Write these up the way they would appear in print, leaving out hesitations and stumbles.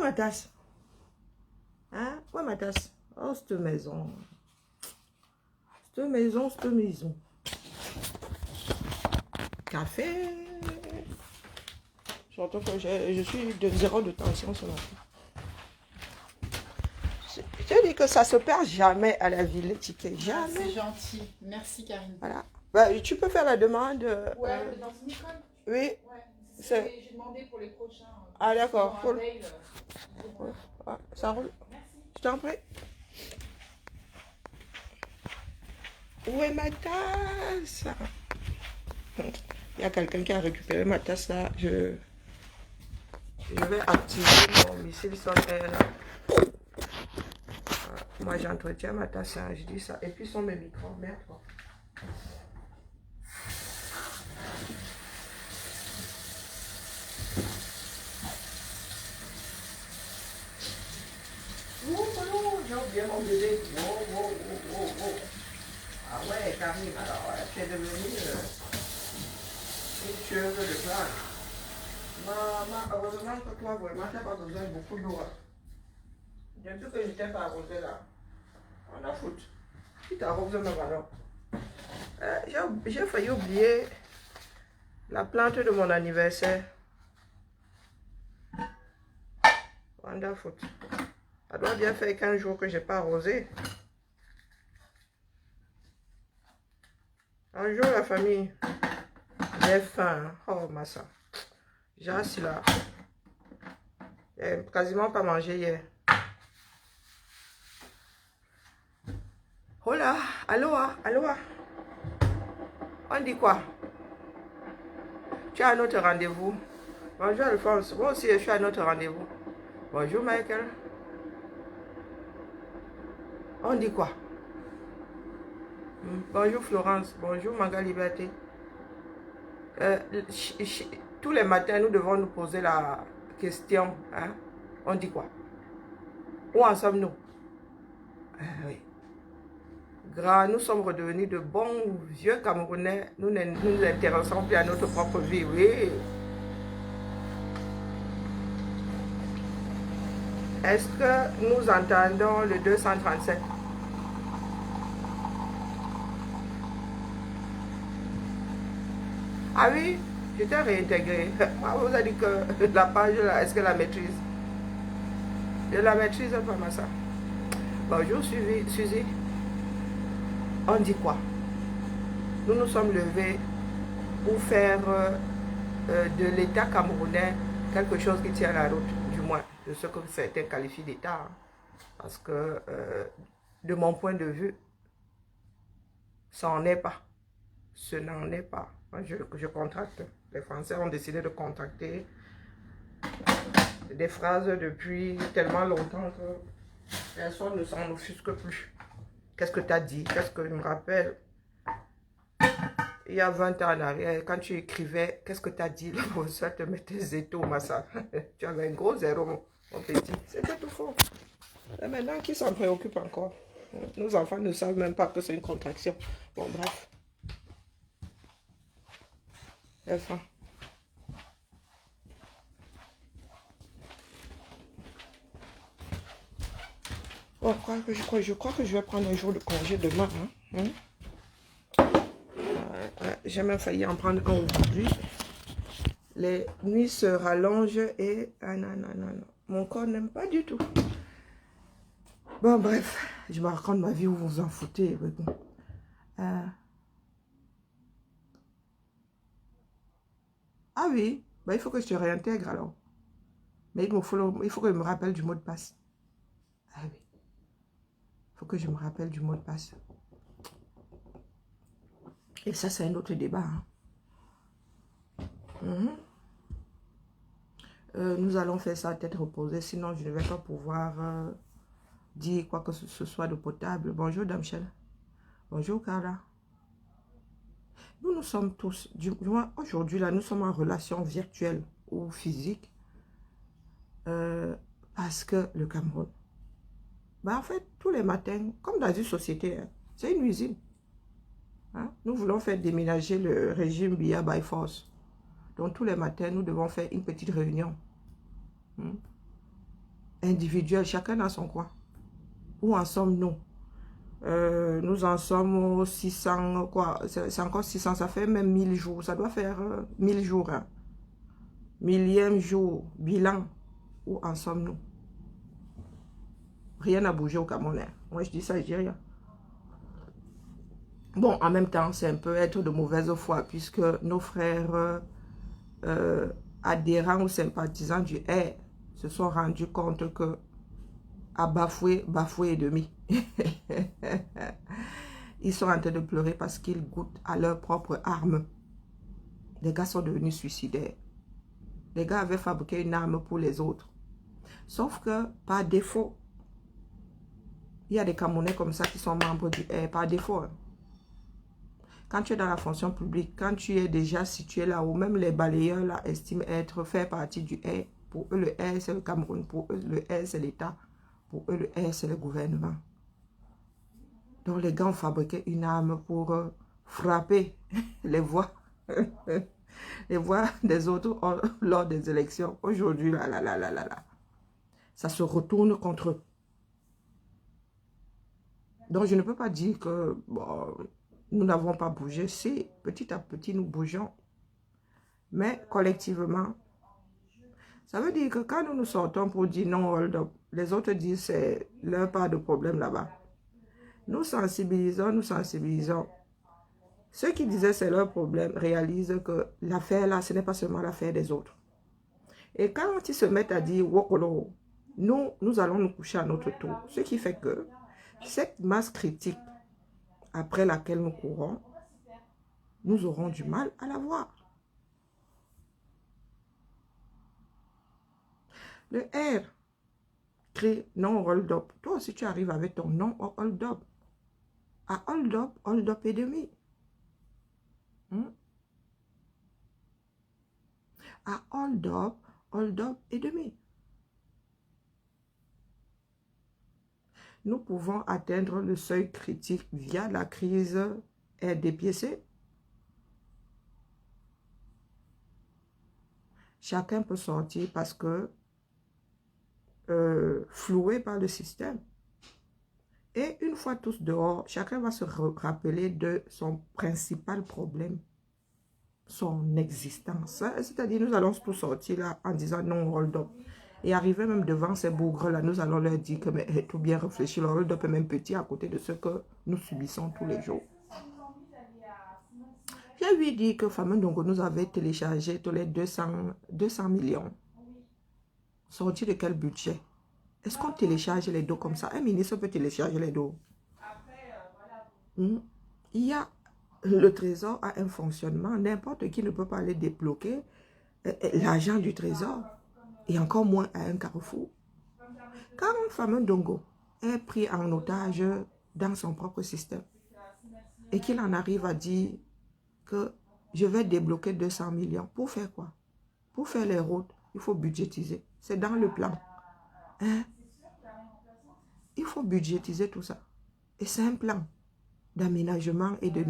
ma tasse? Hein? Où est ma tasse? Oh, cette maison. Cette maison, cette maison. Café. Surtout que je suis de zéro de tension ce matin. Je te dis que ça se perd jamais à la ville, ticket. Jamais. C'est gentil. Merci, Karine. Voilà. Bah, tu peux faire la demande. Ouais, dans une école. Oui. Ouais. J'ai demandé pour les prochains. Ah, d'accord. Pour un mail. Ouais, ça roule. Merci. Je t'en prie. Où est ma tasse? Il y a quelqu'un qui a récupéré ma tasse là. Je vais activer mon missile sonore. Moi j'entretiens ma tasse, hein, je dis ça. Et puis sont mes micros, merde quoi. J'ai oublié mon bébé. Oh. Ah ouais, Karine, alors tu es devenue une tueuse de plage. Maman, heureusement que toi, vraiment, tu n'as pas besoin de beaucoup d'eau. Depuis que je t'ai pas arrosé là, on a foutu. Tu t'arroses même alors. J'ai failli oublier la plante de mon anniversaire. On a foutu. Ça doit bien faire 15 jours que je n'ai pas arrosé. Un jour, la famille, j'ai faim. Oh, massa. J'ai assis là. J'ai quasiment pas mangé hier. Hola, aloha. On dit quoi? Tu as un autre rendez-vous. Bonjour Alphonse. Moi aussi, je suis à notre rendez-vous. Bonjour Michael. On dit quoi? Bonjour Florence. Bonjour Manga Liberté. Tous les matins, nous devons nous poser la question. Hein? On dit quoi? Où en sommes-nous? Oui. Nous sommes redevenus de bons vieux Camerounais. Nous ne nous intéressons plus à notre propre vie. Oui. Est-ce que nous entendons le 237? Ah oui, je t'ai réintégré. On vous a dit que la page là, est-ce que la maîtrise? Je la maîtrise pas ça. Bonjour Suzy. On dit quoi? Nous nous sommes levés pour faire de l'État camerounais quelque chose qui tient la route, du moins, de ce que certains qualifient d'État. Parce que, de mon point de vue, ça n'en est pas. Ce n'en est pas. Moi, je contracte. Les Français ont décidé de contracter des phrases depuis tellement longtemps que personne ne s'en offusque plus. Qu'est-ce que tu as dit? Qu'est-ce que je me rappelle? Il y a 20 ans en arrière, quand tu écrivais, qu'est-ce que tu as dit? Le professeur te mettait zéto, massa. Tu avais un gros zéro, mon petit. C'était tout faux. Et maintenant, qui s'en préoccupe encore? Nos enfants ne savent même pas que c'est une contraction. Bon, bref. Enfin. Bon, je crois que je vais prendre un jour de congé demain. J'ai même failli en prendre un aujourd'hui. Les nuits se rallongent et... Ah, non. Mon corps n'aime pas du tout. Bon, bref. Je me raconte ma vie où vous vous en foutez. Mais bon. Ah oui. Bah, il faut que je te réintègre alors. Mais il faut que je me rappelle du mot de passe. Ah oui. Il faut que je me rappelle du mot de passe. Et ça, c'est un autre débat. Nous allons faire ça à tête reposée. Sinon, je ne vais pas pouvoir dire quoi que ce soit de potable. Bonjour, Damchel. Bonjour, Carla. Nous sommes tous, du moins aujourd'hui, là, nous sommes en relation virtuelle ou physique. Parce que le Cameroun, en fait, tous les matins, comme dans une société, c'est une usine. Nous voulons faire déménager le régime Biya by force. Donc tous les matins, nous devons faire une petite réunion. individuel, chacun dans son coin. Où en sommes-nous? Nous en sommes aux 600, quoi, c'est encore 600, ça fait même 1000 jours, ça doit faire 1000 jours. Hein. Millième jour, bilan, où en sommes-nous? Rien n'a bougé au Cameroun. Hein. Moi, je dis ça, je dis rien. Bon, en même temps, c'est un peu être de mauvaise foi, puisque nos frères adhérents ou sympathisants du R se sont rendus compte que à bafoué et demi. Ils sont en train de pleurer parce qu'ils goûtent à leur propre arme. Les gars sont devenus suicidaires. Les gars avaient fabriqué une arme pour les autres. Sauf que, par défaut, il y a des Camerounais comme ça qui sont membres du R, par défaut. Hein. Quand tu es dans la fonction publique, quand tu es déjà situé là où même les balayeurs là, estiment faire partie du R, pour eux le R c'est le Cameroun, pour eux le R c'est l'État, pour eux le R c'est le gouvernement. Donc les gars ont fabriqué une arme pour frapper les voix, les voix des autres lors des élections. Aujourd'hui, là, ça se retourne contre eux. Donc je ne peux pas dire que bon, nous n'avons pas bougé. Si, petit à petit, nous bougeons. Mais collectivement, ça veut dire que quand nous nous sortons pour dire non, hold up, les autres disent c'est leur part de problème là-bas. Nous sensibilisons, nous sensibilisons. Ceux qui disaient c'est leur problème réalisent que l'affaire là, ce n'est pas seulement l'affaire des autres. Et quand ils se mettent à dire wokolo, nous allons nous coucher à notre tour. Ce qui fait que cette masse critique après laquelle nous courons, nous aurons du mal à la voir. Le R crie non hold up. Toi aussi tu arrives avec ton non hold up. À hold up et demi. À hold up et demi. Nous pouvons atteindre le seuil critique via la crise RDPC. Chacun peut sortir parce que floué par le système. Et une fois tous dehors, chacun va se rappeler de son principal problème, son existence. C'est-à-dire, nous allons tous sortir là en disant non, hold up. Et arriver même devant ces bougres-là, nous allons leur dire que mais, tout bien réfléchi, le hold up est même petit à côté de ce que nous subissons tous les jours. J'ai lui dit que Fameux Ndongo nous avait téléchargé tous les 200 millions. Sorti de quel budget? Est-ce qu'on télécharge les dos comme ça? Un ministre peut télécharger les dos. Il y a le trésor a un fonctionnement. N'importe qui ne peut pas aller débloquer l'argent du trésor. Et encore moins à un carrefour. Quand un Fameux Ndongo est pris en otage dans son propre système et qu'il en arrive à dire que je vais débloquer 200 millions, pour faire quoi? Pour faire les routes, il faut budgétiser. C'est dans le plan. Hein? Il faut budgétiser tout ça. Et c'est un plan d'aménagement et de...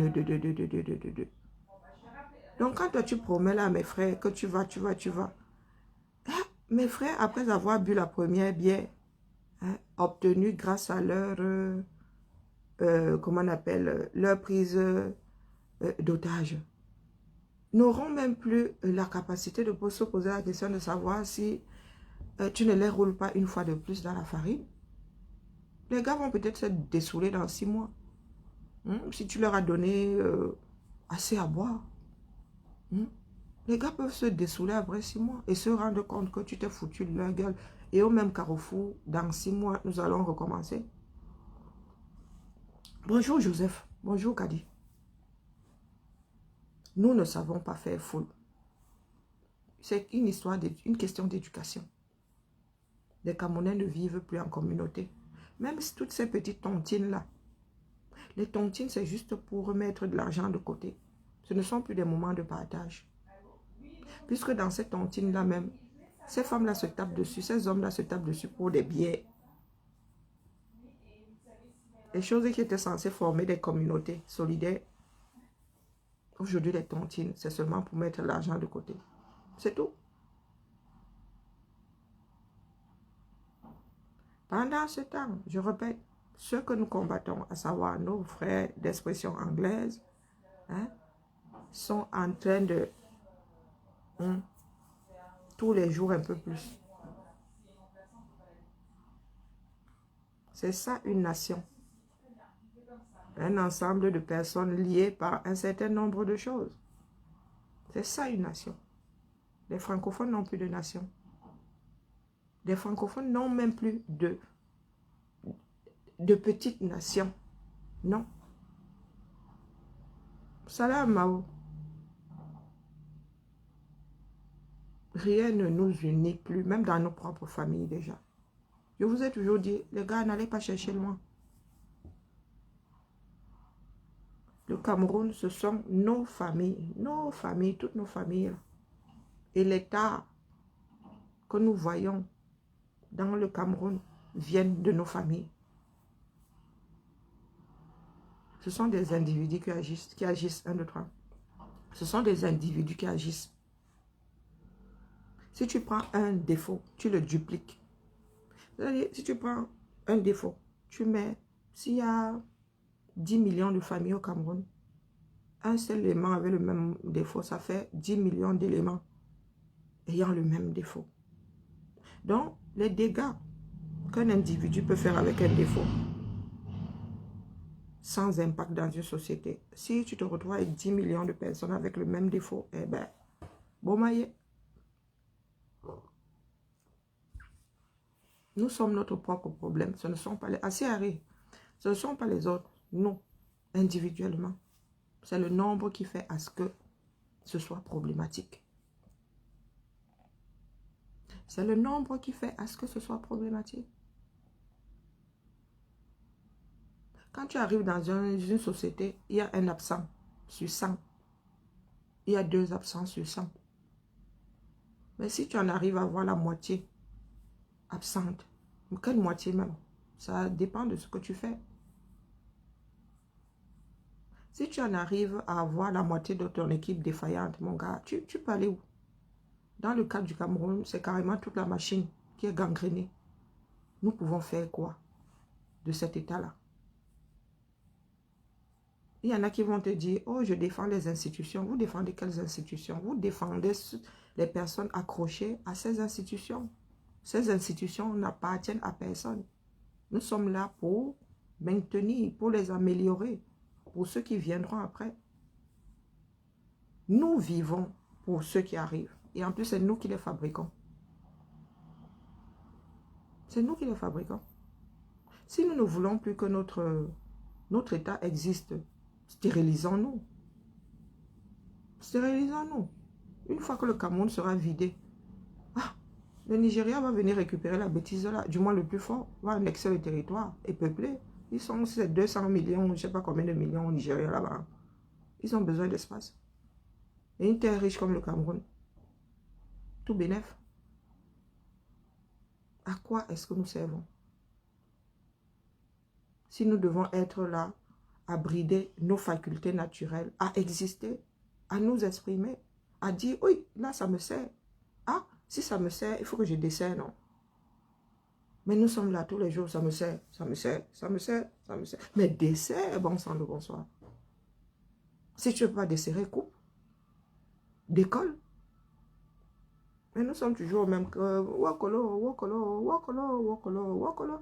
Donc quand toi tu promets là à mes frères que tu vas. Mes frères, après avoir bu la première bière, obtenue grâce à leur, comment on appelle, leur prise d'otage, n'auront même plus la capacité de se poser la question de savoir si tu ne les roules pas une fois de plus dans la farine. Les gars vont peut-être se dessouler dans 6 mois. Si tu leur as donné assez à boire. Les gars peuvent se dessouler après 6 mois et se rendre compte que tu t'es foutu de leur gueule. Et au même carrefour, dans 6 mois, nous allons recommencer. Bonjour Joseph. Bonjour Kadi. Nous ne savons pas faire foule. C'est une histoire, une question d'éducation. Les Camerounais ne vivent plus en communauté. Même si toutes ces petites tontines-là, les tontines, c'est juste pour remettre de l'argent de côté. Ce ne sont plus des moments de partage. Puisque dans cette tontine-là même, ces femmes-là se tapent dessus, ces hommes-là se tapent dessus pour des billets. Les choses qui étaient censées former des communautés solidaires, aujourd'hui les tontines, c'est seulement pour mettre l'argent de côté. C'est tout. Pendant ce temps, je répète, ceux que nous combattons, à savoir nos frères d'expression anglaise, hein, sont en train de, tous les jours un peu plus. C'est ça une nation. Un ensemble de personnes liées par un certain nombre de choses. C'est ça une nation. Les francophones n'ont plus de nation. Les francophones n'ont même plus de petites nations. Non. Salam Mao. Rien ne nous unit plus, même dans nos propres familles déjà. Je vous ai toujours dit, les gars, n'allez pas chercher loin. Le Cameroun, ce sont nos familles, toutes nos familles. Et l'État que nous voyons dans le Cameroun viennent de nos familles. Ce sont des individus qui agissent, 1, 2, 3. Ce sont des individus qui agissent. Si tu prends un défaut, tu le dupliques. C'est-à-dire, si tu prends un défaut, tu mets, s'il y a 10 millions de familles au Cameroun, un seul élément avec le même défaut, ça fait 10 millions d'éléments ayant le même défaut. Donc, les dégâts qu'un individu peut faire avec un défaut, sans impact dans une société. Si tu te retrouves avec 10 millions de personnes avec le même défaut, eh ben, bon maillé. Nous sommes notre propre problème. Ce ne sont pas les... Ce ne sont pas les autres. Nous, individuellement. C'est le nombre qui fait à ce que ce soit problématique. C'est le nombre qui fait à ce que ce soit problématique. Quand tu arrives dans une société, il y a un absent sur 100. Il y a 2 absents sur 100. Mais si tu en arrives à avoir la moitié absente, quelle moitié même? Ça dépend de ce que tu fais. Si tu en arrives à avoir la moitié de ton équipe défaillante, mon gars, tu peux aller où? Dans le cas du Cameroun, c'est carrément toute la machine qui est gangrénée. Nous pouvons faire quoi de cet état-là? Il y en a qui vont te dire, oh, je défends les institutions. Vous défendez quelles institutions? Vous défendez les personnes accrochées à ces institutions. Ces institutions n'appartiennent à personne. Nous sommes là pour maintenir, pour les améliorer, pour ceux qui viendront après. Nous vivons pour ceux qui arrivent. Et en plus, c'est nous qui les fabriquons. C'est nous qui les fabriquons. Si nous ne voulons plus que notre État existe, stérilisons-nous. Stérilisons-nous. Une fois que le Cameroun sera vidé, le Nigeria va venir récupérer la bêtise là, du moins le plus fort, va annexer le territoire et peupler. Ils sont 200 millions, je ne sais pas combien de millions au Nigeria là-bas. Ils ont besoin d'espace. Et une terre riche comme le Cameroun, tout bénef. À quoi est-ce que nous servons? Si nous devons être là, à brider nos facultés naturelles, à exister, à nous exprimer, à dire, oui, là ça me sert. Ah, si ça me sert, il faut que je desserre, non? Mais nous sommes là tous les jours, ça me sert, ça me sert, ça me sert, ça me sert. Mais dessert, bon sang de bonsoir. Si tu ne veux pas desserrer, coupe. Décolle. Mais nous sommes toujours au même que wakolo, wakolo, wakolo, wakolo, wakolo.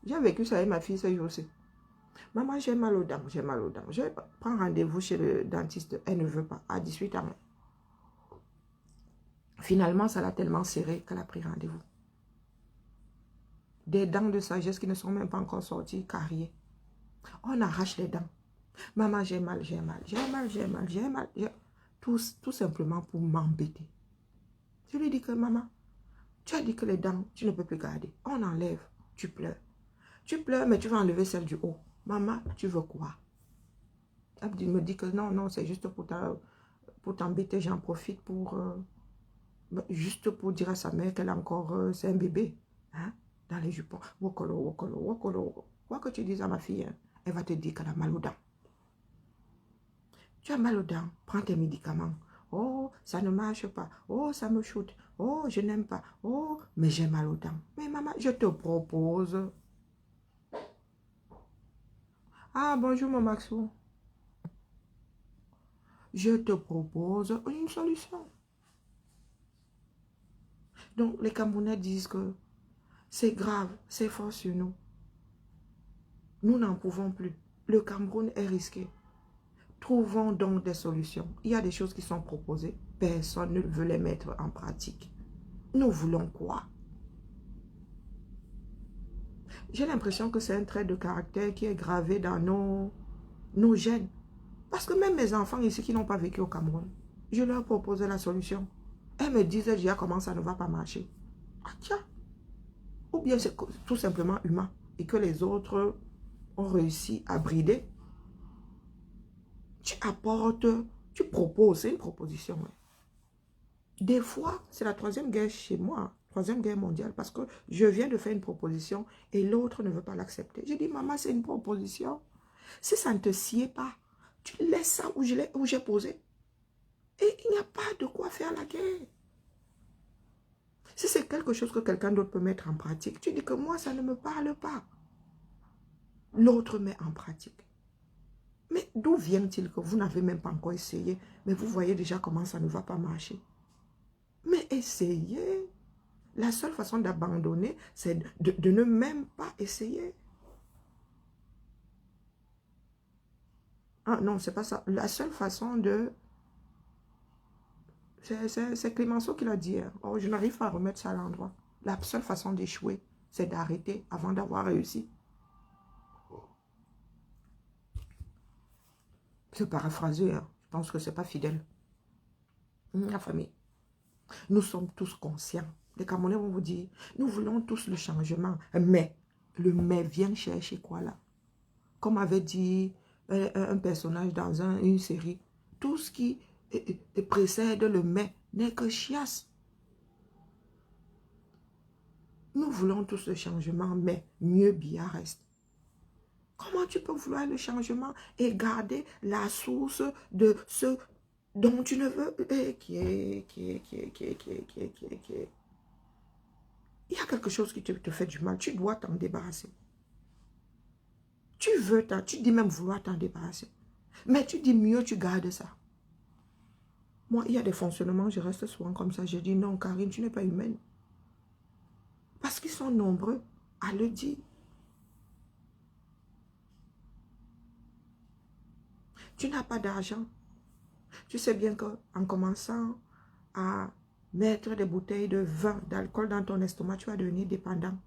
J'ai vécu ça avec ma fille ce jour aussi. Maman, j'ai mal aux dents, j'ai mal aux dents. Je prends rendez-vous chez le dentiste. Elle ne veut pas, à 18 ans. Finalement, ça l'a tellement serré qu'elle a pris rendez-vous. Des dents de sagesse qui ne sont même pas encore sorties, carriées. On arrache les dents. Maman, j'ai mal, j'ai mal, j'ai mal, j'ai mal, j'ai mal. Tout simplement pour m'embêter. Je lui dis que maman, tu as dit que les dents, tu ne peux plus garder. On enlève, tu pleures. Tu pleures, mais tu vas enlever celle du haut. Maman, tu veux quoi? Elle me dit que non, non, c'est juste pour t'embêter. J'en profite juste pour dire à sa mère qu'elle a encore, c'est un bébé. Hein, dans les jupons. Wokolo, wokolo, wokolo. Quoi que tu dises à ma fille, hein, elle va te dire qu'elle a mal aux dents. Tu as mal aux dents, prends tes médicaments. Oh, ça ne marche pas. Oh, ça me shoot. Oh, je n'aime pas. Oh, mais j'ai mal au dents. Mais maman, je te propose. Ah, bonjour, mon Maxou. Je te propose une solution. Donc, les Camerounais disent que c'est grave, c'est fort sur nous. Nous n'en pouvons plus. Le Cameroun est risqué. Trouvons donc des solutions. Il y a des choses qui sont proposées. Personne ne veut les mettre en pratique. Nous voulons quoi? J'ai l'impression que c'est un trait de caractère qui est gravé dans nos gènes. Parce que même mes enfants ici qui n'ont pas vécu au Cameroun, je leur proposais la solution. Elles me disaient déjà comment ça ne va pas marcher. Ah tiens. Ou bien c'est tout simplement humain et que les autres ont réussi à brider. Tu apportes, tu proposes, c'est une proposition. Ouais. Des fois, c'est la troisième guerre chez moi, troisième guerre mondiale, parce que je viens de faire une proposition et l'autre ne veut pas l'accepter. Je dis, maman, c'est une proposition. Si ça ne te sied pas, tu laisses ça où j'ai posé. Et il n'y a pas de quoi faire la guerre. Si c'est quelque chose que quelqu'un d'autre peut mettre en pratique, tu dis que moi, ça ne me parle pas. L'autre met en pratique. Mais d'où vient-il que vous n'avez même pas encore essayé, mais vous voyez déjà comment ça ne va pas marcher? Mais essayez. La seule façon d'abandonner, c'est de ne même pas essayer. Ah non, c'est pas ça. La seule façon de... C'est Clémenceau qui l'a dit. Hein. Oh, je n'arrive pas à remettre ça à l'endroit. La seule façon d'échouer, c'est d'arrêter avant d'avoir réussi. C'est paraphrasé. Hein. Je pense que c'est pas fidèle. La famille. Nous sommes tous conscients. Les Camerounais vont vous dire, nous voulons tous le changement. Mais, le mais vient chercher quoi là? Comme avait dit un personnage dans une série, tout ce qui précède le mais n'est que chiasse. Nous voulons tous le changement, mais mieux bien reste. Comment tu peux vouloir le changement et garder la source de ce dont tu ne veux... Il y a quelque chose qui te fait du mal, tu dois t'en débarrasser. Tu dis même vouloir t'en débarrasser. Mais tu dis mieux, tu gardes ça. Moi, il y a des fonctionnements, je reste souvent comme ça. Je dis non, Karine, tu n'es pas humaine. Parce qu'ils sont nombreux à le dire. Tu n'as pas d'argent. Tu sais bien qu'en commençant à mettre des bouteilles de vin, d'alcool dans ton estomac, tu vas devenir dépendant.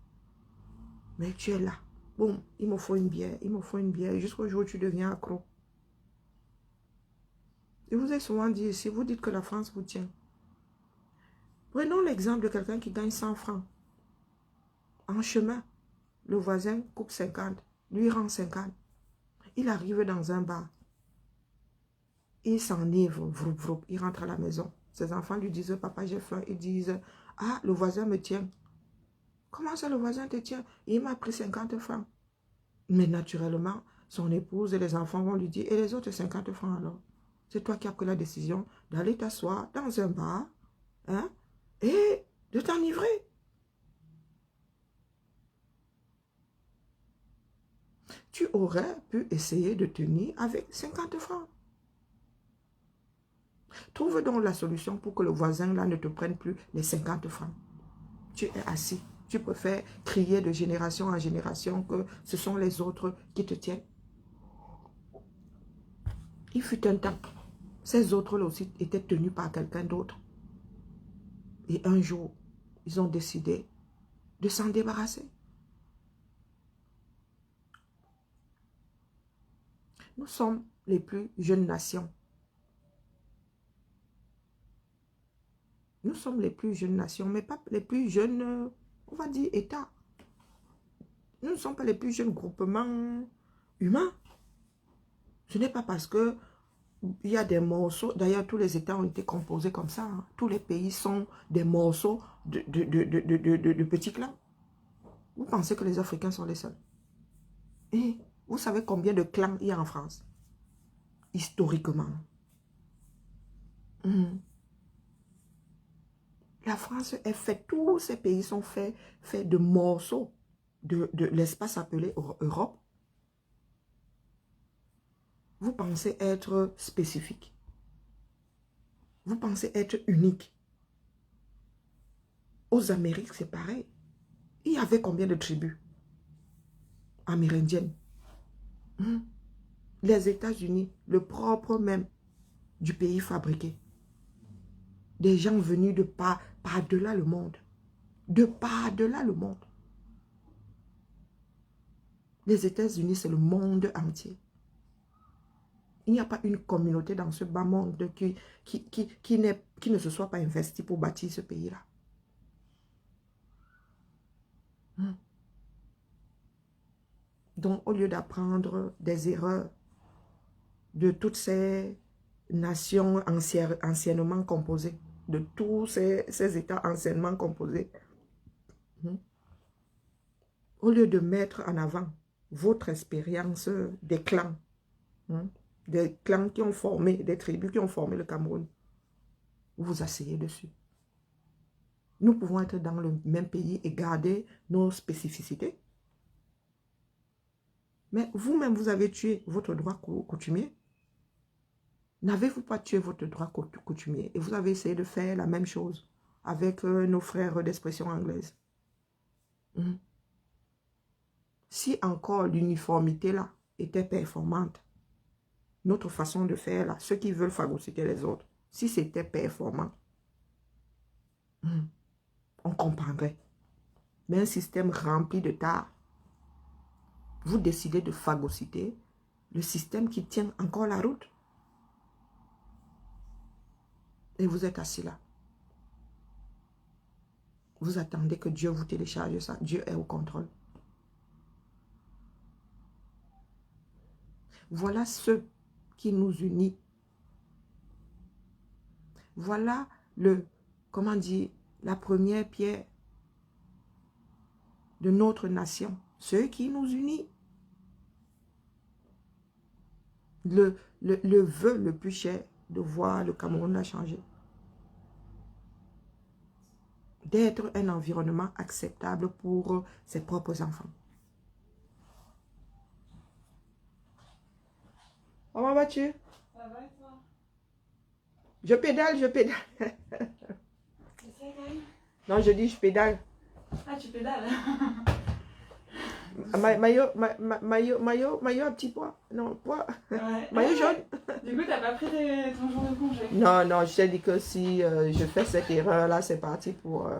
Mais tu es là. Boum, il me faut une bière, il me faut une bière, jusqu'au jour où tu deviens accro. Je vous ai souvent dit ici, vous dites que la France vous tient. Prenons l'exemple de quelqu'un qui gagne 100 francs. En chemin, le voisin coupe 50, lui rend 50. Il arrive dans un bar. Il s'enivre, vroup, vroup, il rentre à la maison. Ses enfants lui disent, papa, j'ai faim. Ils disent, ah, le voisin me tient. Comment ça, le voisin te tient? Il m'a pris 50 francs. Mais naturellement, son épouse et les enfants vont lui dire, et les autres 50 francs alors? C'est toi qui as pris la décision d'aller t'asseoir dans un bar, hein, et de t'enivrer. Tu aurais pu essayer de tenir avec 50 francs. Trouve donc la solution pour que le voisin là ne te prenne plus les 50 francs. Tu es assis. Tu préfères crier de génération en génération que ce sont les autres qui te tiennent. Il fut un temps. Ces autres-là aussi étaient tenus par quelqu'un d'autre. Et un jour, ils ont décidé de s'en débarrasser. Nous sommes les plus jeunes nations. Nous sommes les plus jeunes nations, mais pas les plus jeunes, on va dire, États. Nous ne sommes pas les plus jeunes groupements humains. Ce n'est pas parce que il y a des morceaux, d'ailleurs tous les États ont été composés comme ça. Hein. Tous les pays sont des morceaux de petits clans. Vous pensez que les Africains sont les seuls? Et vous savez combien de clans il y a en France? Historiquement. La France est faite, tous ces pays sont faits de morceaux de l'espace appelé Europe. Vous pensez être spécifique. Vous pensez être unique. Aux Amériques, c'est pareil. Il y avait combien de tribus amérindiennes? Les États-Unis, le propre même du pays fabriqué. Des gens venus de par-delà le monde. De par-delà le monde. Les États-Unis, c'est le monde entier. Il n'y a pas une communauté dans ce bas monde qui ne se soit pas investie pour bâtir ce pays-là. Donc, au lieu d'apprendre des erreurs de toutes ces nations anciennement composées, de tous ces États anciennement composés, au lieu de mettre en avant votre expérience des clans qui ont formé, des tribus qui ont formé le Cameroun, vous vous asseyez dessus. Nous pouvons être dans le même pays et garder nos spécificités. Mais vous-même, vous avez tué votre droit coutumier. N'avez-vous pas tué votre droit coutumier? Et vous avez essayé de faire la même chose avec nos frères d'expression anglaise. Si encore l'uniformité là était performante, notre façon de faire là, ceux qui veulent phagocyter les autres, si c'était performant, on comprendrait. Mais un système rempli de tares, vous décidez de phagocyter le système qui tient encore la route. Et vous êtes assis là. Vous attendez que Dieu vous télécharge ça. Dieu est au contrôle. Voilà ce qui nous unit. Voilà comment dire, la première pierre de notre nation. Ce qui nous unit. Le vœu le plus cher de voir le Cameroun a changé. D'être un environnement acceptable pour ses propres enfants. Comment vas-tu? Ça va et toi? Je pédale. C'est ça, Karine? Non, je dis je pédale. Ah, tu pédales? Maillot à petit pois. Non, pois. Ouais. Maillot jaune. Du coup, t'as pas pris ton jour de congé? Non, je t'ai dit que si je fais cette erreur-là, c'est parti pour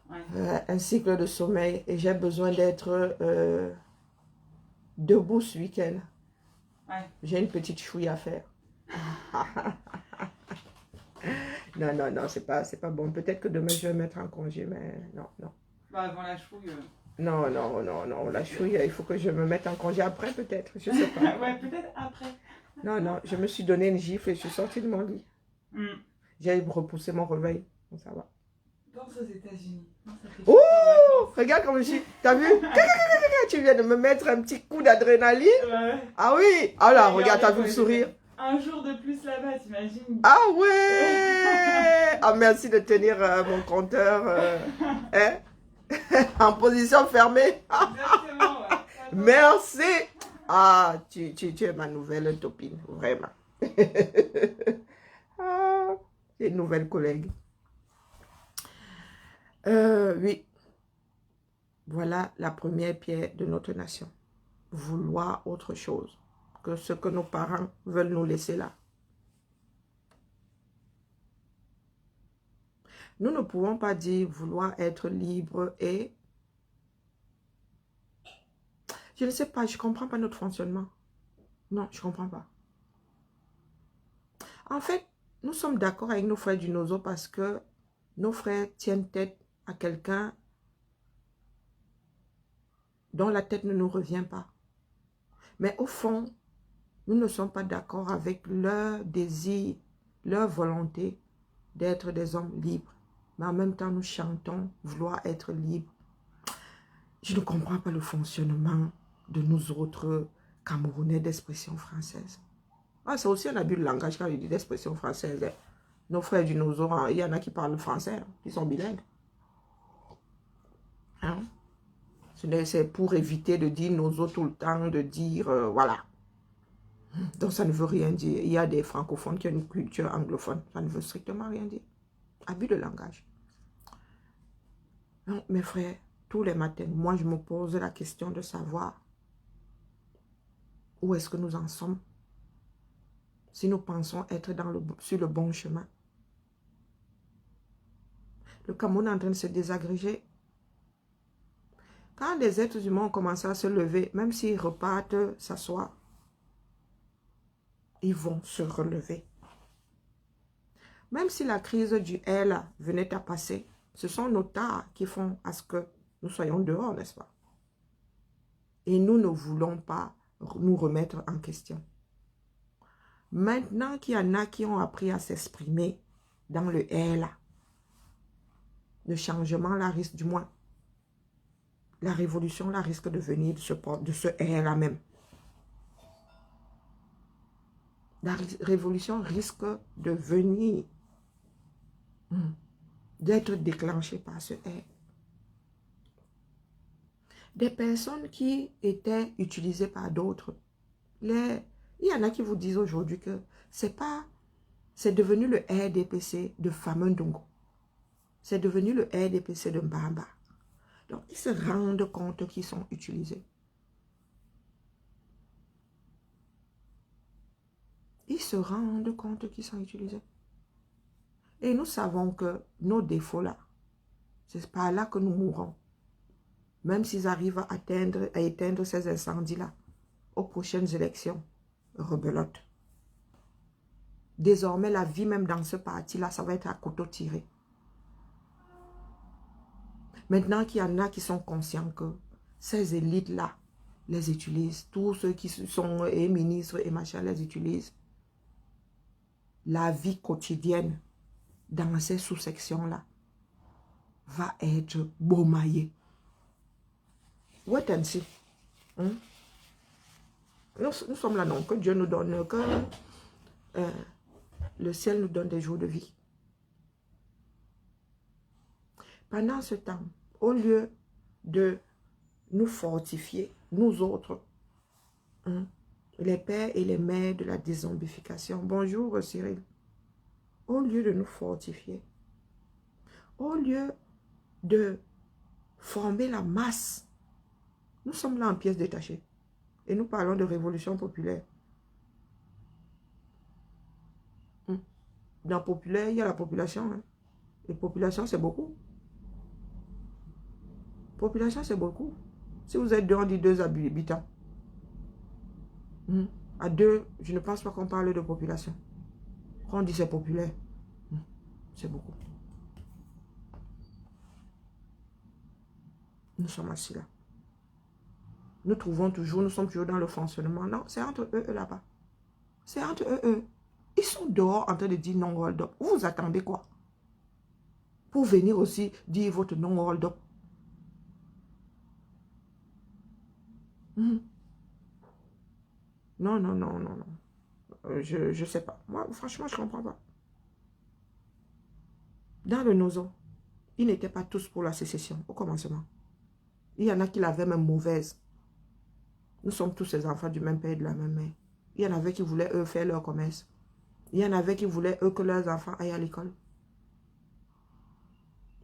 un cycle de sommeil. Et j'ai besoin d'être debout ce week-end. Ouais. J'ai une petite chouille à faire. Non, c'est pas bon. Peut-être que demain, je vais mettre en congé, mais non. Bah, avant la chouille. Non, la chouille, il faut que je me mette en congé après, peut-être. Je sais pas. Ouais, peut-être après. Non, je me suis donné une gifle et je suis sortie de mon lit. J'ai repoussé mon réveil. Bon, ça va. Pense aux États-Unis. Oh, regarde comme je suis. T'as vu? Tu viens de me mettre un petit coup d'adrénaline. Ouais. Ah oui. Ah là, regarde, t'as vu le sourire? Un jour de plus là-bas, t'imagines? Ah ouais. Ah, merci de tenir mon compteur en position fermée. Exactement, ouais. Merci. Ah, tu es ma nouvelle copine, vraiment. Ah, une nouvelle collègue. Oui. Voilà la première pierre de notre nation. Vouloir autre chose que ce que nos parents veulent nous laisser là. Nous ne pouvons pas dire vouloir être libre et... Je ne sais pas, je ne comprends pas notre fonctionnement. Non, je ne comprends pas. En fait, nous sommes d'accord avec nos frères du Nozo parce que nos frères tiennent tête à quelqu'un dont la tête ne nous revient pas. Mais au fond, nous ne sommes pas d'accord avec leur désir, leur volonté d'être des hommes libres. Mais en même temps, nous chantons vouloir être libres. Je ne comprends pas le fonctionnement de nous autres Camerounais d'expression française. Ah, c'est aussi un abus de langage quand il dit d'expression française. Nos frères du Nozo, hein, il y en a qui parlent français, hein, qui sont bilingues. Hein? C'est pour éviter de dire Nozo tout le temps, de dire, voilà. Donc ça ne veut rien dire. Il y a des francophones qui ont une culture anglophone. Ça ne veut strictement rien dire. Abus de langage. Donc, mes frères, tous les matins, moi je me pose la question de savoir où est-ce que nous en sommes. Si nous pensons être sur le bon chemin. Le Cameroun est en train de se désagréger. Quand les êtres humains ont commencé à se lever, même s'ils repartent s'asseoir, ils vont se relever. Même si la crise du L venait à passer, ce sont nos tares qui font à ce que nous soyons dehors, n'est-ce pas? Et nous ne voulons pas nous remettre en question. Maintenant qu'il y en a qui ont appris à s'exprimer dans le L, le changement là risque, du moins, la révolution là risque de venir de ce L même. La révolution risque de venir, d'être déclenchée par ce R. Des personnes qui étaient utilisées par d'autres. Il y en a qui vous disent aujourd'hui que c'est devenu le RDPC de Famendongo. C'est devenu le RDPC de Mbamba. Donc, ils se rendent compte qu'ils sont utilisés. Ils se rendent compte qu'ils sont utilisés. Et nous savons que nos défauts-là, c'est par là que nous mourrons. Même s'ils arrivent à éteindre ces incendies-là, aux prochaines élections, rebelote. Désormais, la vie même dans ce parti-là, ça va être à couteau tiré. Maintenant qu'il y en a qui sont conscients que ces élites-là les utilisent, tous ceux qui sont ministres et machin les utilisent, la vie quotidienne dans ces sous-sections-là va être baumaillée. Wait and see. Nous sommes là, non, que Dieu nous donne, que le ciel nous donne des jours de vie. Pendant ce temps, au lieu de nous fortifier, nous autres, les pères et les mères de la dézombification, bonjour Cyril, au lieu de nous fortifier, au lieu de former la masse, nous sommes là en pièces détachées et nous parlons de révolution populaire. Dans populaire, il y a la population. Hein. Et population, c'est beaucoup. Population, c'est beaucoup. Si vous êtes deux, on dit 2 habitants. À 2, je ne pense pas qu'on parle de population. Quand on dit c'est populaire, c'est beaucoup. Nous sommes assis là. Nous sommes toujours dans le fonctionnement. Non, c'est entre eux là-bas. C'est entre eux. Ils sont dehors en train de dire non hold up. Vous attendez quoi? Pour venir aussi dire votre non hold up. Non. Je sais pas. Moi, franchement, je ne comprends pas. Dans le Nozo, ils n'étaient pas tous pour la sécession au commencement. Il y en a qui l'avaient même mauvaise. Nous sommes tous ces enfants du même père et de la même mère. Il y en avait qui voulaient, eux, faire leur commerce. Il y en avait qui voulaient, eux, que leurs enfants aillent à l'école.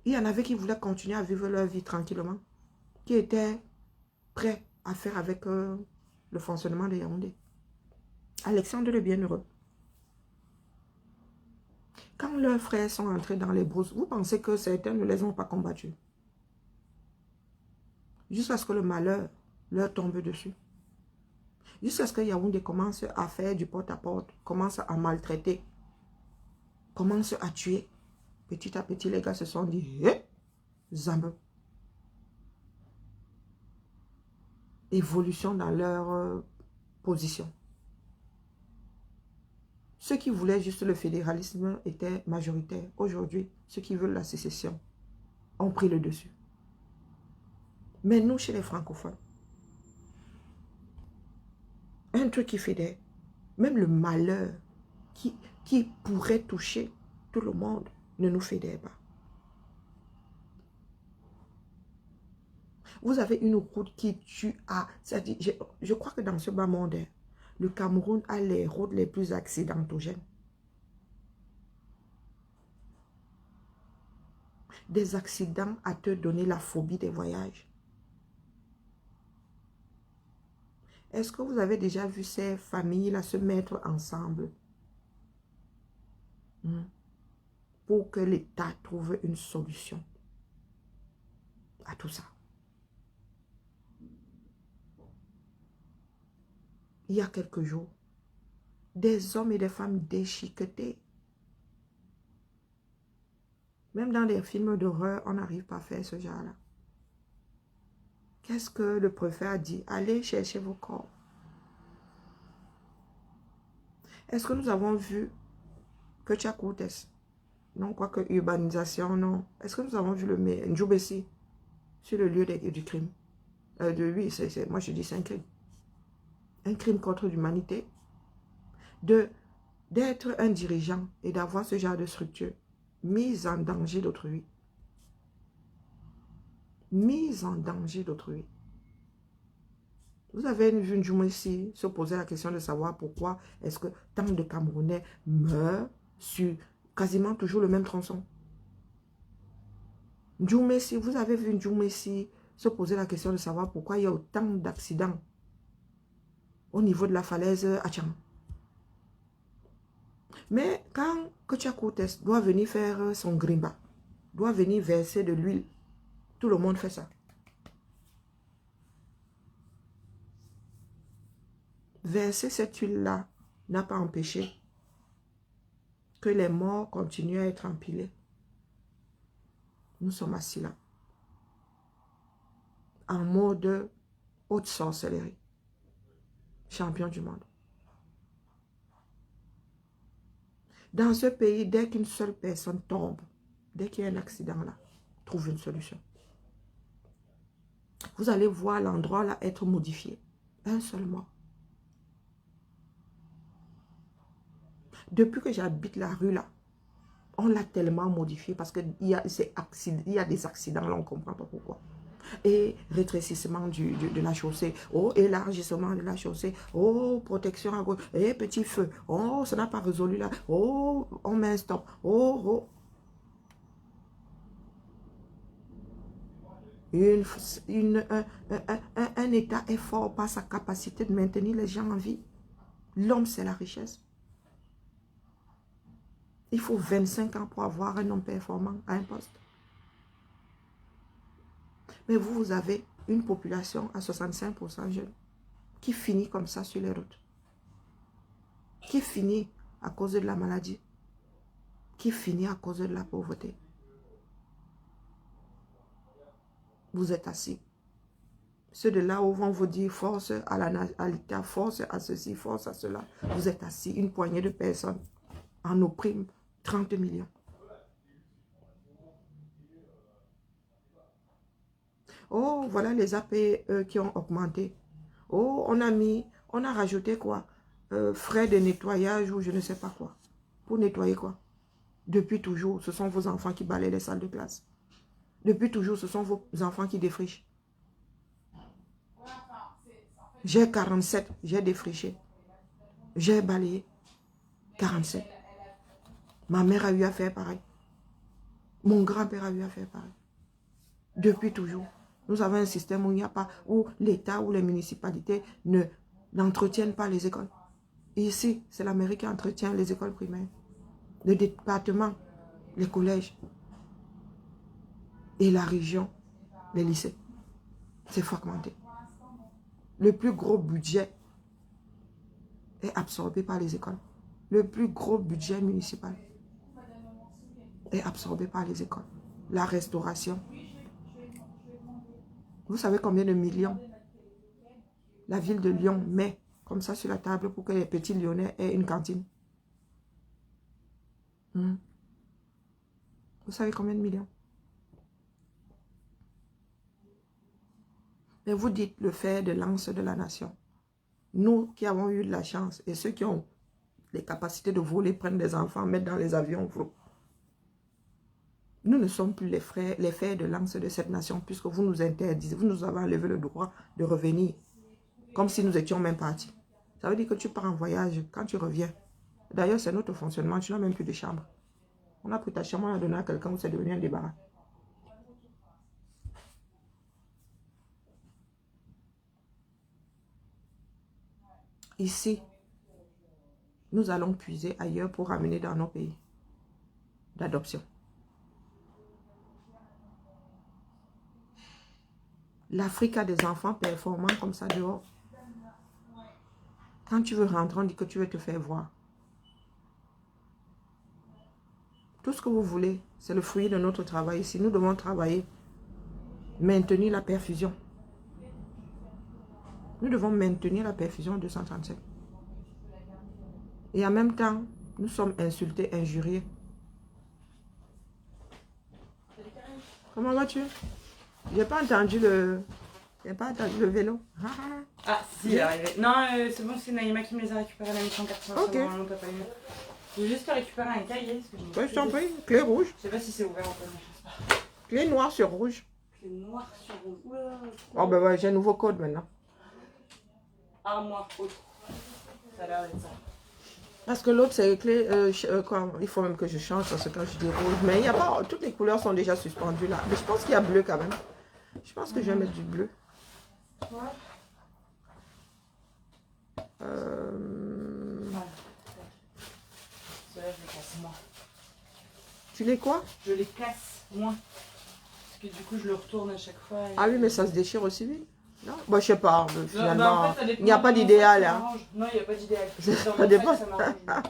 Il y en avait qui voulaient continuer à vivre leur vie tranquillement. Qui étaient prêts à faire avec le fonctionnement de Yaoundé. Alexandre le Bienheureux. Quand leurs frères sont entrés dans les brousses, vous pensez que certains ne les ont pas combattus? Jusqu'à ce que le malheur leur tombe dessus. Jusqu'à ce que Yaoundé commence à faire du porte-à-porte, commence à maltraiter, commence à tuer. Petit à petit, les gars se sont dit, Zambe. Évolution dans leur position. Ceux qui voulaient juste le fédéralisme étaient majoritaires. Aujourd'hui, ceux qui veulent la sécession ont pris le dessus. Mais nous, chez les francophones, un truc qui fédère, même le malheur qui pourrait toucher tout le monde ne nous fédère pas. Vous avez une route qui tue à... Je crois que dans ce bas monde, le Cameroun a les routes les plus accidentogènes. Des accidents à te donner la phobie des voyages. Est-ce que vous avez déjà vu ces familles-là se mettre ensemble pour que l'État trouve une solution à tout ça? Il y a quelques jours, des hommes et des femmes déchiquetés. Même dans les films d'horreur, on n'arrive pas à faire ce genre-là. Qu'est-ce que le préfet a dit? Allez chercher vos corps. Est-ce que nous avons vu que Tchakoutes, non, quoique urbanisation, non. Est-ce que nous avons vu le maire Ndjoubessi sur le lieu du crime? Oui, moi je dis c'est un crime. Un crime contre l'humanité. D'être un dirigeant et d'avoir ce genre de structure mise en danger d'autrui. Mise en danger d'autrui. Vous avez vu Ndjoubessi se poser la question de savoir pourquoi est-ce que tant de Camerounais meurent sur quasiment toujours le même tronçon. Ndjoubessi, vous avez vu Ndjoubessi se poser la question de savoir pourquoi il y a autant d'accidents au niveau de la falaise Acham. Mais quand Tchakoutes doit venir faire son grimba, doit venir verser de l'huile, tout le monde fait ça. Verser cette huile-là n'a pas empêché que les morts continuent à être empilés. Nous sommes assis là, en mode haute sorcellerie, champion du monde. Dans ce pays, dès qu'une seule personne tombe, dès qu'il y a un accident là, trouve une solution. Vous allez voir l'endroit là être modifié. Un seul mort. Depuis que j'habite la rue là, on l'a tellement modifié parce qu'il y a des accidents là, on ne comprend pas pourquoi. Et rétrécissement de la chaussée, oh, élargissement de la chaussée, oh, protection à gauche, et petit feu, oh, ça n'a pas résolu là, oh, on met un stop, oh, oh. Un État est fort par sa capacité de maintenir les gens en vie. L'homme, c'est la richesse. Il faut 25 ans pour avoir un homme performant à un poste. Mais vous avez une population à 65% jeune qui finit comme ça sur les routes. Qui finit à cause de la maladie. Qui finit à cause de la pauvreté. Vous êtes assis. Ceux de là où vont vous dire force à l'État, force à ceci, force à cela. Vous êtes assis, une poignée de personnes en opprime 30 millions. Oh, voilà les APE qui ont augmenté. Oh, on a rajouté quoi? Frais de nettoyage ou je ne sais pas quoi. Pour nettoyer quoi? Depuis toujours, ce sont vos enfants qui balayent les salles de classe. Depuis toujours, ce sont vos enfants qui défrichent. J'ai 47, j'ai défriché. J'ai balayé. 47. Ma mère a eu à faire pareil. Mon grand-père a eu à faire pareil. Depuis toujours. Nous avons un système où il n'y a pas, où l'État ou les municipalités n'entretiennent pas les écoles. Et ici, c'est la mairie qui entretient les écoles primaires, le département, les collèges et la région, les lycées. C'est fragmenté. Le plus gros budget est absorbé par les écoles. Le plus gros budget municipal est absorbé par les écoles. La restauration. Vous savez combien de millions la ville de Lyon met comme ça sur la table pour que les petits Lyonnais aient une cantine? Vous savez combien de millions? Mais vous dites le fer de lance de la nation. Nous qui avons eu de la chance et ceux qui ont les capacités de voler, prendre des enfants, mettre dans les avions, Nous ne sommes plus les fers de lance de cette nation, puisque vous nous interdisez, vous nous avez enlevé le droit de revenir, comme si nous étions même partis. Ça veut dire que tu pars en voyage, quand tu reviens. D'ailleurs, c'est notre fonctionnement, tu n'as même plus de chambre. On a pris ta chambre, on a donné à quelqu'un où c'est devenu un débarras. Ici, nous allons puiser ailleurs pour ramener dans nos pays d'adoption. L'Afrique a des enfants performants comme ça dehors. Quand tu veux rentrer, on dit que tu veux te faire voir. Tout ce que vous voulez, c'est le fruit de notre travail ici. Nous devons travailler, maintenir la perfusion. Nous devons maintenir la perfusion 237. Et en même temps, nous sommes insultés, injuriés. Comment vas-tu? J'ai pas entendu le... J'ai pas entendu le vélo. Ah, si, il est arrivé. Non, c'est bon, c'est Naïma qui me les a récupérés à la mission 400. Ok. J'ai juste récupéré un cahier. Ouais, je t'en prie. Clé rouge. Je sais pas si c'est ouvert ou pas, mais je sais pas. Clé noire sur rouge. C'est noir sur rouge. Oula, Oh ben ouais, j'ai un nouveau code maintenant. armoire autre. Ça a l'air d'être ça. Parce que l'autre, c'est clé... il faut même que je change parce que quand je dis rouge. Mais il n'y a pas... Toutes les couleurs sont déjà suspendues là. Mais je pense qu'il y a bleu quand même. Je pense que je vais mettre du bleu. Ouais. Voilà. Ceux-là, je les casse moins. Tu les quoi? Je les casse moins. Parce que du coup, je le retourne à chaque fois. Et... Ah oui, mais ça se déchire aussi vite. Non, bah, je sais pas. Finalement, bah, en fait, ça dépend il n'y a pas de mon d'idéal. sac, ça Hein. m'arrange. Non, il n'y a pas d'idéal. Ça Dans mon dépend. sac, ça m'arrange.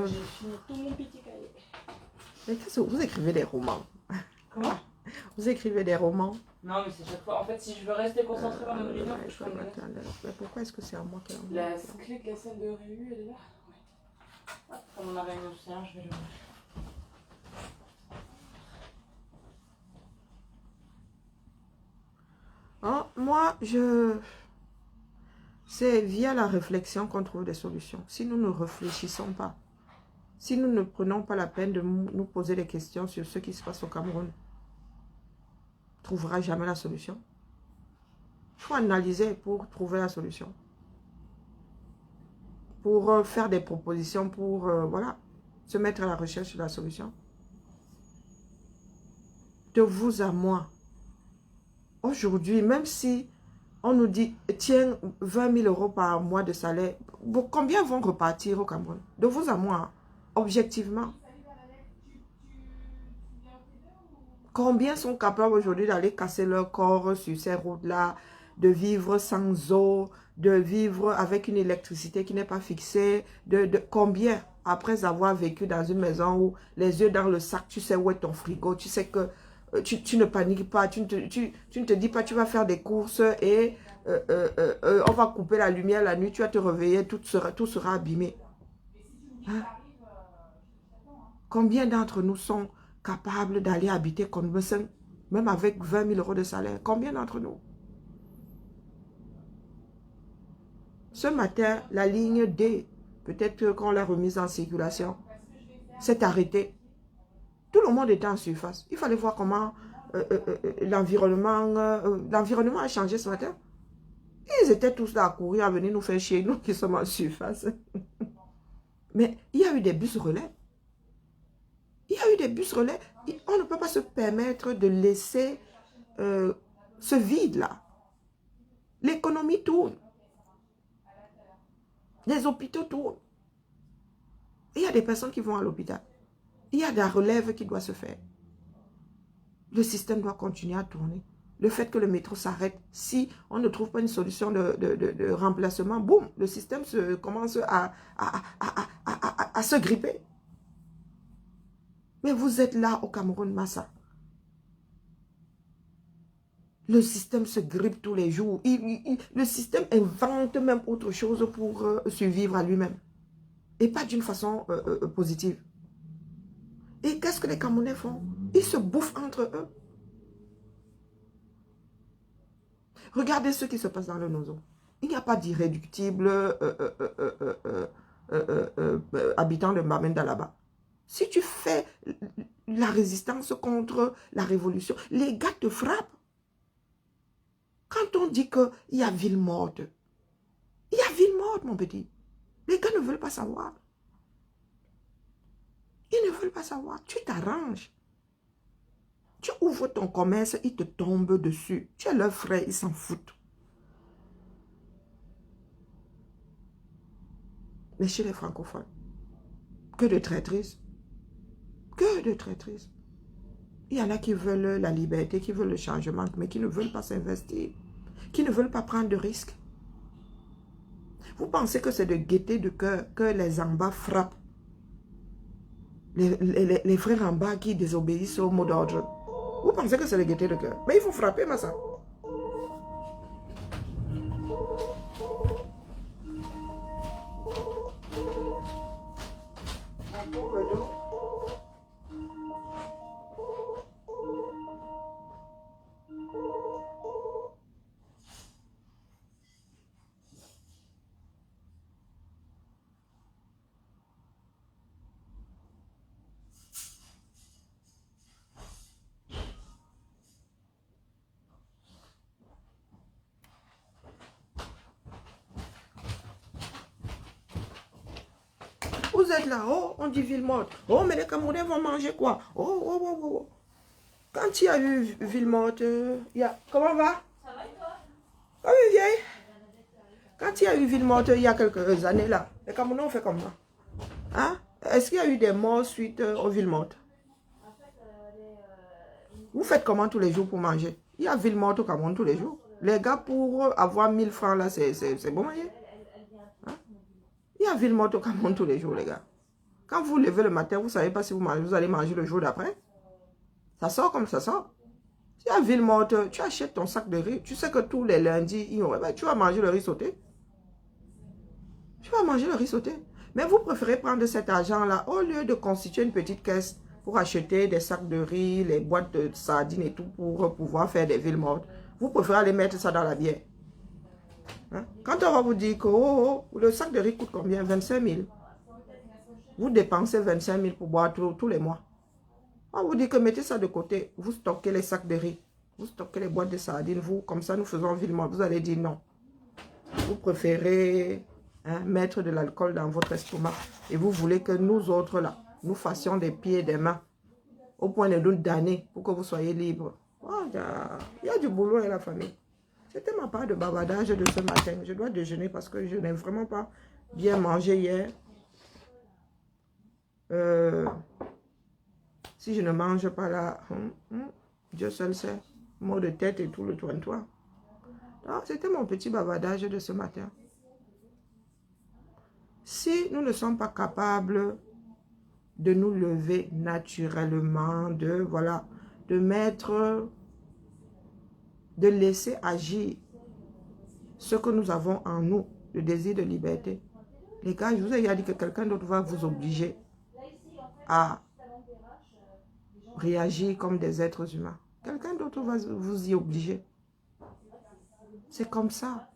J'ai fini tout mon petit cahier. Mais qu'est-ce que vous écrivez des romans? Comment? Vous écrivez des romans? Non, mais c'est chaque fois. En fait, si je veux rester concentré dans une réunion, ouais, je prends une note. mais pourquoi est-ce que c'est à moi qui La clé de la salle de réunion, elle est là? Ouais. Hop, pendant ma réunion tout à l'heure, je vais l'ouvrir. Oh, moi, c'est via la réflexion qu'on trouve des solutions. Si nous ne réfléchissons pas, si nous ne prenons pas la peine de nous poser des questions sur ce qui se passe au Cameroun, on ne trouvera jamais la solution. Il faut analyser pour trouver la solution. Pour faire des propositions, pour voilà, se mettre à la recherche de la solution. De vous à moi. Aujourd'hui, même si on nous dit, tiens, 20 000 € par mois de salaire, combien vont repartir au Cameroun? De vous à moi, objectivement. Combien sont capables aujourd'hui d'aller casser leur corps sur ces routes-là, de vivre sans eau, de vivre avec une électricité qui n'est pas fixée, combien, après avoir vécu dans une maison où les yeux dans le sac, tu sais où est ton frigo, tu sais que tu ne paniques pas, tu ne te dis pas tu vas faire des courses et on va couper la lumière la nuit, tu vas te réveiller, tout sera abîmé. Hein? Combien d'entre nous sont capables d'aller habiter Conbesen, même avec 20 000 € de salaire? Combien d'entre nous? Ce matin, la ligne D, peut-être qu'on l'a remise en circulation, s'est arrêtée. Tout le monde était en surface. Il fallait voir comment l'environnement a changé ce matin. Ils étaient tous là à courir, à venir nous faire chier, nous qui sommes en surface. Mais il y a eu des bus relais. Il y a eu des bus relais. On ne peut pas se permettre de laisser ce vide-là. L'économie tourne. Les hôpitaux tournent. Il y a des personnes qui vont à l'hôpital. Il y a de la relève qui doit se faire. Le système doit continuer à tourner. Le fait que le métro s'arrête, si on ne trouve pas une solution de remplacement, boum, le système commence à se gripper. Mais vous êtes là au Cameroun, Massa. Le système se grippe tous les jours. Le système invente même autre chose pour survivre à lui-même. Et pas d'une façon positive. Et qu'est-ce que les Camerounais font? Ils se bouffent entre eux. Regardez ce qui se passe dans le Nozo. Il n'y a pas d'irréductible habitant de Bamenda là-bas. Si tu fais la résistance contre la révolution, les gars te frappent. Quand on dit qu'il y a ville morte, il y a ville morte, mon petit. Les gars ne veulent pas savoir. Ils ne veulent pas savoir. Tu t'arranges. Tu ouvres ton commerce, ils te tombent dessus. Tu es leur frère, ils s'en foutent. Mais chez les francophones, que de traîtrises. Que de traîtrises. Il y en a qui veulent la liberté, qui veulent le changement, mais qui ne veulent pas s'investir, qui ne veulent pas prendre de risques. Vous pensez que c'est de gaieté de cœur que les en bas frappent les frères en bas qui désobéissent au mot d'ordre? Vous pensez que c'est de gaieté de cœur? Mais il faut frapper, ma soeur. Vous êtes là, oh, on dit ville morte. Oh, mais les Camerounais vont manger quoi? Oh, oh, oh, oh, oh. Quand il y a eu ville morte, il y a... Comment va? Ça va et toi? Ah oui, vieille. Quand il y a eu ville morte il y a quelques années là, les Camerounais ont fait comment? Hein? Est-ce qu'il y a eu des morts suite aux villes mortes? Vous faites comment tous les jours pour manger? Il y a ville morte au Cameroun tous les jours. Les gars, pour avoir 1000 francs là, c'est bon moyen. Hein? Il y a ville morte au Cameroun tous les jours, les gars. Quand vous levez le matin, vous ne savez pas si vous allez manger le jour d'après. Ça sort comme ça sort. Si il y a ville morte, tu achètes ton sac de riz. Tu sais que tous les lundis, tu vas manger le riz sauté. Tu vas manger le riz sauté. Mais vous préférez prendre cet argent-là au lieu de constituer une petite caisse pour acheter des sacs de riz, les boîtes de sardines et tout pour pouvoir faire des villes mortes. Vous préférez aller mettre ça dans la bière. Hein? Quand on va vous dire que le sac de riz coûte combien? 25 000. Vous dépensez 25 000 pour boire tous les mois. On vous dit que mettez ça de côté. Vous stockez les sacs de riz. Vous stockez les boîtes de sardines. Vous, comme ça, nous faisons ville morte. Vous allez dire non. Vous préférez mettre de l'alcool dans votre estomac. Et vous voulez que nous autres, là, nous fassions des pieds et des mains au point de nous damner pour que vous soyez libres. Oh, il y a du boulot et la famille. C'était ma part de bavardage de ce matin. Je dois déjeuner parce que je n'ai vraiment pas bien mangé hier. Si je ne mange pas là, Dieu seul sait. Maux de tête et tout le toit. C'était mon petit bavardage de ce matin. Si nous ne sommes pas capables de nous lever naturellement, de laisser agir ce que nous avons en nous, le désir de liberté. Les gars, je vous ai déjà dit que quelqu'un d'autre va vous obliger à réagir comme des êtres humains. Quelqu'un d'autre va vous y obliger. C'est comme ça.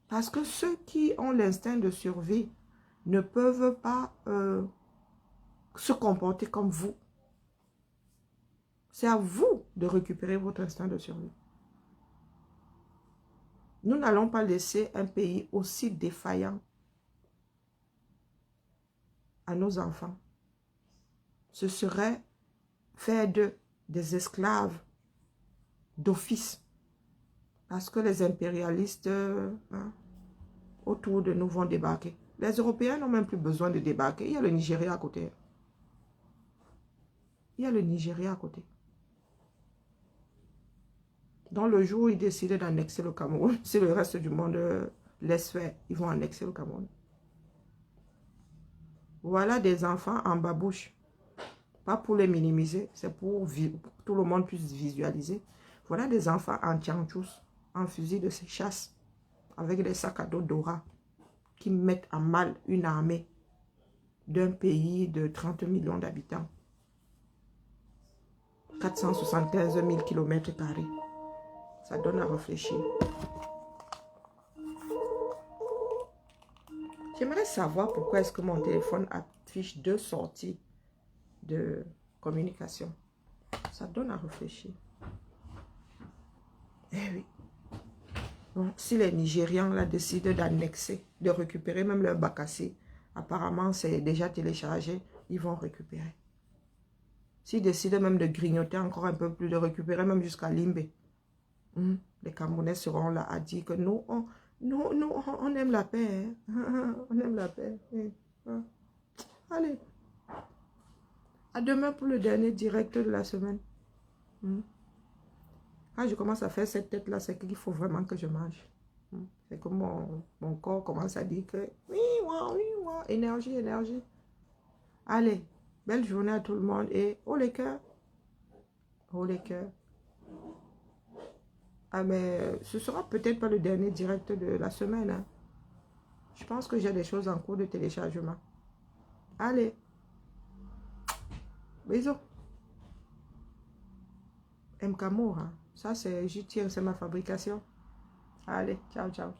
Parce que ceux qui ont l'instinct de survie ne peuvent pas se comporter comme vous. C'est à vous de récupérer votre instinct de survie. Nous n'allons pas laisser un pays aussi défaillant à nos enfants. Ce serait faire d'eux des esclaves d'office. Parce que les impérialistes autour de nous vont débarquer. Les Européens n'ont même plus besoin de débarquer. Il y a le Nigeria à côté. Il y a le Nigeria à côté. Dans le jour où ils décident d'annexer le Cameroun, si le reste du monde laisse faire, ils vont annexer le Cameroun. Voilà des enfants en babouche. Pas pour les minimiser, c'est pour que tout le monde puisse visualiser. Voilà des enfants en tchantchous, en fusil de chasse, avec des sacs à dos Dora, qui mettent à mal une armée d'un pays de 30 millions d'habitants. 475 000 km². Ça donne à réfléchir. J'aimerais savoir pourquoi est-ce que mon téléphone affiche 2 sorties de communication. Ça donne à réfléchir. Eh oui. Donc, si les Nigérians là décident d'annexer, de récupérer même leur Bakassi, apparemment c'est déjà téléchargé, ils vont récupérer. S'ils décident même de grignoter encore un peu plus, de récupérer même jusqu'à Limbe, les Camerounais seront là à dire que nous, on aime la paix. Hein? On aime la paix. Allez. À demain pour le dernier direct de la semaine. Quand je commence à faire cette tête-là, c'est qu'il faut vraiment que je mange. C'est que mon corps commence à dire que oui, énergie, énergie. Allez, belle journée à tout le monde et oh les cœurs. Oh les cœurs. Ah mais ce sera peut-être pas le dernier direct de la semaine. Hein. Je pense que j'ai des choses en cours de téléchargement. Allez. Bisous. MK Moura. Ça c'est, je tiens, c'est ma fabrication. Allez, ciao, ciao.